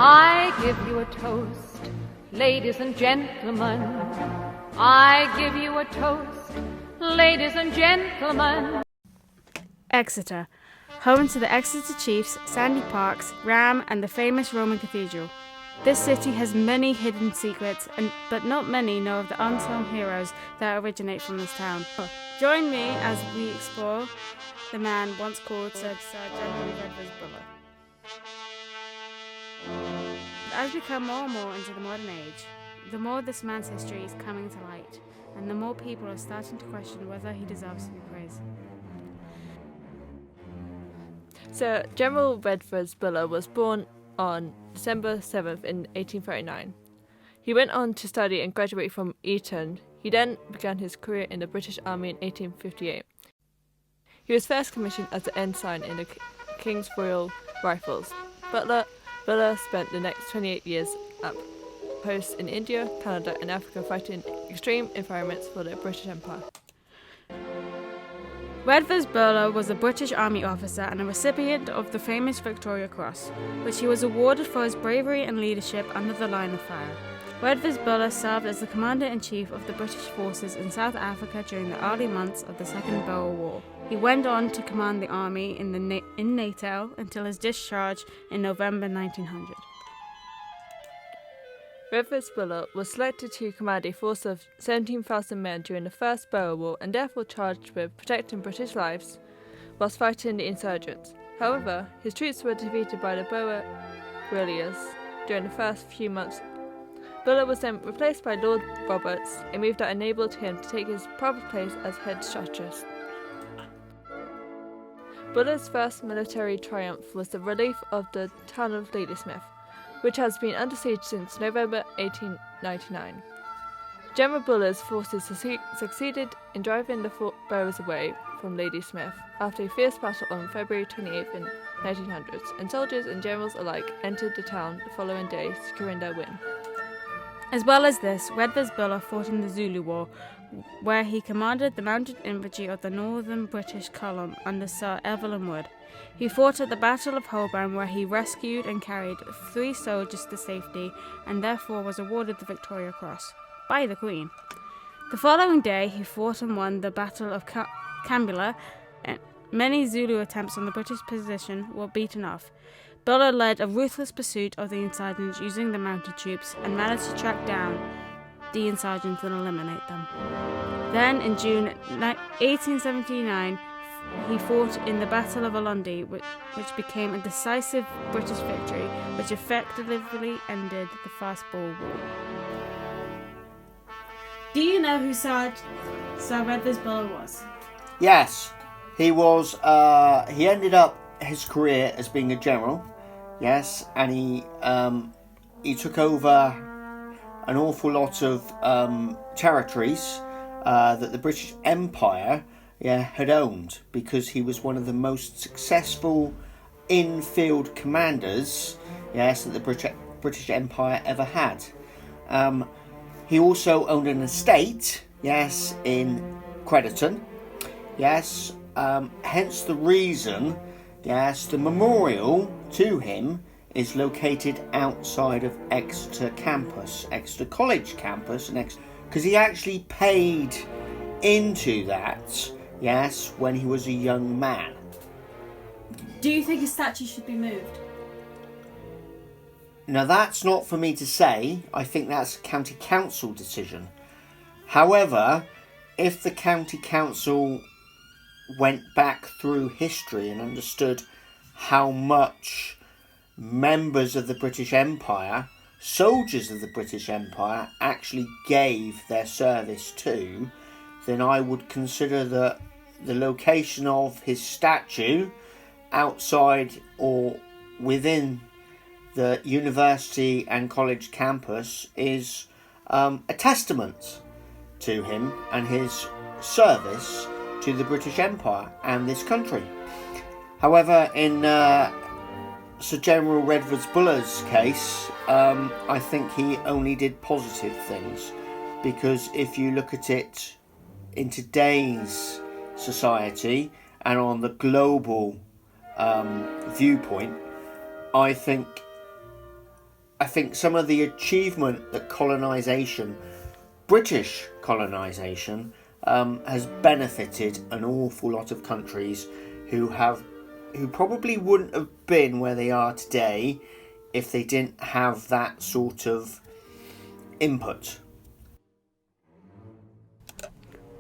I give you a toast, ladies and gentlemen. I give you a toast, ladies and gentlemen. Exeter, home to the Exeter Chiefs, Sandy Parks, Ram and the famous Roman Cathedral. This city has many hidden secrets, but not many know of the unsung heroes that originate from this town. Join me as we explore the man once called Sir General Redvers Buller. As we come more and more into the modern age, the more this man's history is coming to light, and the more people are starting to question whether he deserves to be praised. Sir General Redvers Buller was born on December 7th in 1839. He went on to study and graduate from Eton. He then began his career in the British Army in 1858. He was first commissioned as an ensign in the King's Royal Rifles. Buller spent the next 28 years at posts in India, Canada and Africa fighting in extreme environments for the British Empire. Redvers Buller was a British Army officer and a recipient of the famous Victoria Cross, which he was awarded for his bravery and leadership under the line of fire. Redvers Buller served as the Commander-in-Chief of the British forces in South Africa during the early months of the Second Boer War. He went on to command the army in NATO until his discharge in November 1900. Redvers Buller was selected to command a force of 17,000 men during the First Boer War and therefore charged with protecting British lives whilst fighting the insurgents. However, his troops were defeated by the Boer guerrillas during the first few months. Buller was then replaced by Lord Roberts, a move that enabled him to take his proper place as head strategist. Buller's first military triumph was the relief of the town of Ladysmith, which has been under siege since November 1899. General Buller's forces succeeded in driving the Boers away from Ladysmith after a fierce battle on February 28 in 1900, and soldiers and generals alike entered the town the following day, securing their win. As well as this, Redvers Buller fought in the Zulu War, where he commanded the mounted infantry of the Northern British column under Sir Evelyn Wood. He fought at the Battle of Holborn, where he rescued and carried 3 soldiers to safety and therefore was awarded the Victoria Cross by the Queen. The following day he fought and won the Battle of Kambula, and many Zulu attempts on the British position were beaten off. Buller led a ruthless pursuit of the insurgents using the mounted troops and managed to track down the insurgents and eliminate them. Then in June 1879 he fought in the Battle of Ulundi, which became a decisive British victory which effectively ended the First Boer War. Do you know who Sir Redvers Buller was? Yes, he was. He ended up his career as being a general. Yes, and he took over an awful lot of territories that the British Empire had owned, because he was one of the most successful in-field commanders, yes, that the British Empire ever had. He also owned an estate, yes, in Crediton, yes, hence the reason, yes, the memorial to him is located outside of Exeter campus, Exeter College campus, because he actually paid into that, yes, when he was a young man. Do you think his statue should be moved? Now that's not for me to say. I think that's a county council decision. However, if the county council went back through history and understood how much members of the British Empire, soldiers of the British Empire, actually gave their service to, then I would consider that the location of his statue outside or within the university and college campus is a testament to him and his service to the British Empire and this country. However, in Sir General Redvers Buller's case, I think he only did positive things, because if you look at it in today's society and on the global viewpoint, I think I think some of the achievement that British colonisation, has benefited an awful lot of countries who probably wouldn't have been where they are today if they didn't have that sort of input.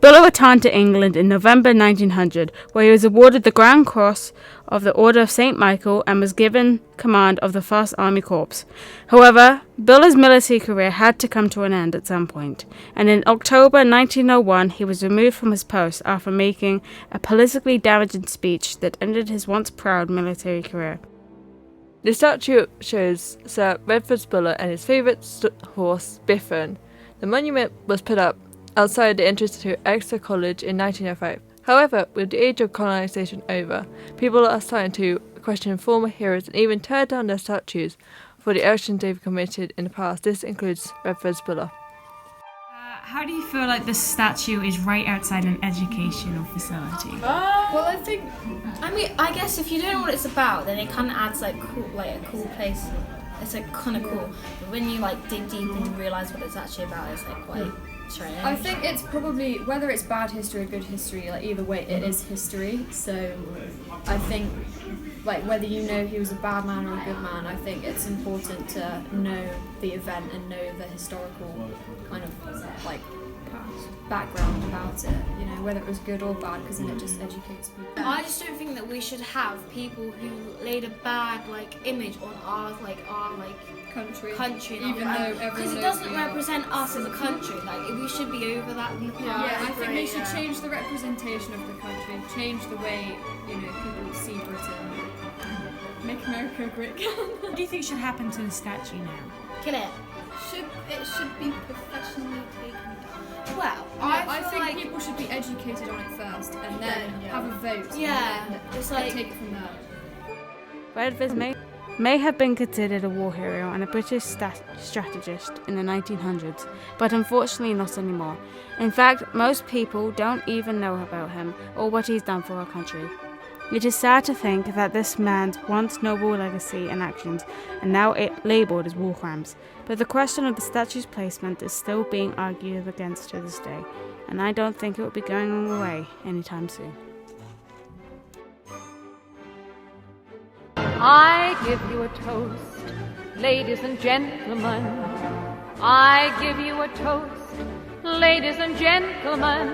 Buller returned to England in November 1900, where he was awarded the Grand Cross of the Order of St. Michael and was given command of the 1st Army Corps. However, Buller's military career had to come to an end at some point, and in October 1901 he was removed from his post after making a politically damaging speech that ended his once proud military career. The statue shows Sir Redvers Buller and his favourite horse, Biffin. The monument was put up outside the entrance to Exeter College in 1905. However, with the age of colonisation over, people are starting to question former heroes and even tear down their statues for the actions they've committed in the past. This includes Redvers Buller. How do you feel like this statue is right outside an educational facility? Well, I guess if you don't know what it's about, then it kind of adds a cool place. It's kind of cool. But when you dig deep and realise what it's actually about, it's quite strange. I think it's probably, whether it's bad history or good history, either way, it is history. So I think, whether you know he was a bad man or a good man, I think it's important to know the event and know the historical kind of background about it, whether it was good or bad, because then it just educates people. I just don't think that we should have people who laid a bad image on our country, even though because it doesn't represent us as a country. We should be over that in the past. Yeah, I think they should change the representation of the country, change the way people see Britain. Make America great again. What do you think should happen to the statue now? Kill it. It should be professionally taken down. Well, I think people should be educated on it first, and then have a vote. Yeah, and it's take it from there. Redvers may have been considered a war hero and a British strategist in the 1900s, but unfortunately not anymore. In fact, most people don't even know about him or what he's done for our country. It is sad to think that this man's once noble legacy and actions are now labelled as war crimes, but the question of the statue's placement is still being argued against to this day, and I don't think it will be going away anytime soon. I give you a toast, ladies and gentlemen. I give you a toast, ladies and gentlemen.